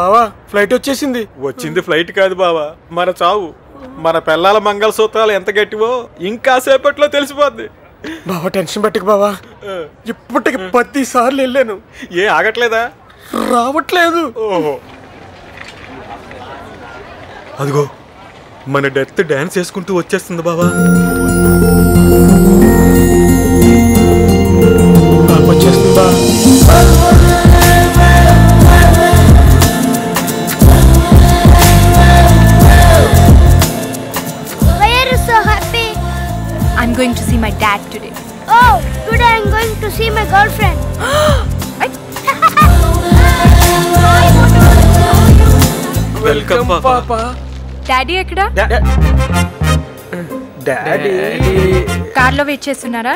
బావా ఫ్లైట్ వచ్చేసింది. వచ్చింది ఫ్లైట్ కాదు బావా, మన చావు. మన పిల్లల మంగళసూత్రాలు ఎంత గట్టివో ఇంకా సేపట్లో తెలిసిపోద్ది. బావా టెన్షన్ పెట్టకు బావా, ఇప్పటికి 10 సార్లు వెళ్ళాను. ఏ ఆగట్లేదా? రావట్లేదు. ఓహో, అదిగో మన డెత్ డాన్స్ చేసుకుంటూ వచ్చేస్తుంది బావా. వచ్చేస్తుంది బా. I'm going to see my dad today. Oh, today I'm going to see my girlfriend. Welcome పాపా. డాడీ ఎక్కడా? డాడీ కార్లో వెయిట్ చేస్తున్నారా?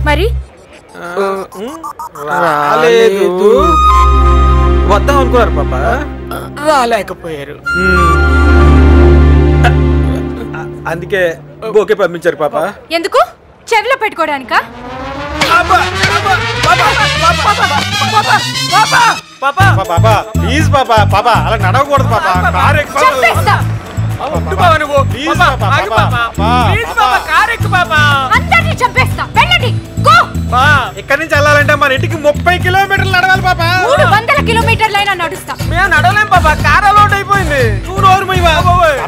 మరి రాలేదు. వద్దాం అనుకున్నారు పాపా, రాలేకపోయారు. అందుకే బోకే పంపించారు పాపా. ఎందుకు? చెవిలో పెట్టుకోవడానికా? ప్లీజ్ పాపా, పాపా అలా నడవకూడదు పాపా. కారు ఎక్కు అందరినీ చంపేస్తా. వెళ్ళండి. ఇక్కడి నుంచి వెళ్ళాలంటే మన ఇంటికి 30 కిలోమీటర్లు నడవాలి పాపా. 300 కిలోమీటర్లైనా నడుస్తా. మేము నడవలేం పాపా, కార్ అలౌట్ అయిపోయింది.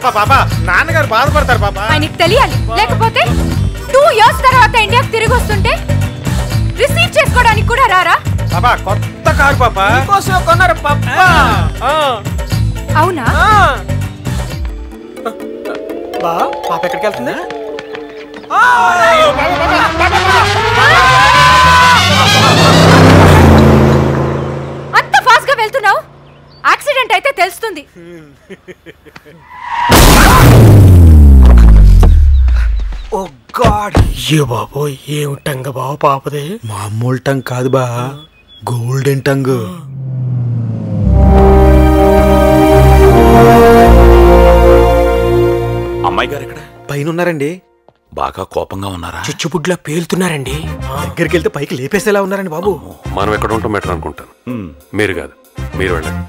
పాపా పాపా నాన్నగారు బాధపడతారు పాపా. ఆయనకి తెలియాలి, లేకపోతే 2 years తర్వాత ఇండియాకి తిరిగి వస్తుంటే రిసీవ్ చేసుకోవడానికి కూడా రారా? పాపా కొత్త కారు పాపా కోసం కొన్నారు పాపా. అవునా? బా పాప ఎక్కడికి వెళ్తుంది? అంత ఫాస్ట్ గా వెళ్తున్నావు, యాక్సిడెంట్ అయితే తెలుస్తుంది. ఓ గాడ్, ఏ బాబోయ్ ఏం టంగ బావ పాపదే. మామూలు టంగ్ కాదు బా, గోల్డెన్ టంగ్. అమ్మాయి గారు ఎక్కడ? పైన ఉన్నారండి. బాగా కోపంగా ఉన్నారా? చుచ్చుబుడ్లా పేలుతున్నారండి. దగ్గరికి వెళ్తే పైకి లేపేసేలా ఉన్నారండి బాబు. మనం ఎక్కడ ఉంటాం బెటర్ అనుకుంటాను. మీరు కాదు, మీరు వెళ్ళండి.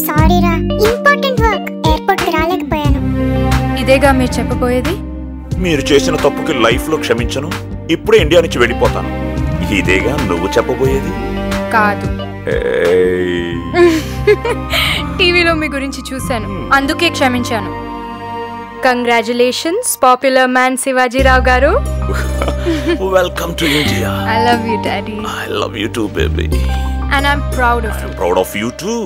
సారీరా, ఇంపార్టెంట్ వర్క్, ఎయిర్పోర్ట్ కి రాలేకపోయాను. ఇదేగా మీరు చెప్పబోయేది? మీరు చేసిన తప్పుకి లైఫ్ లో క్షమించను, ఇప్పుడే ఇండియా నుంచి వెళ్ళిపోతాను. ఇదేగా నువ్వు చెప్పబోయేది? కాదు, టీవీలో మీ గురించి చూశాను, అందుకే క్షమించాను. కంగ్రాచులేషన్స్ పాపులర్ మ్యాన్ శివాజీరావు గారు. Welcome to India. I love you, Daddy. I love you too, baby. And I'm proud of you. I'm proud of you too.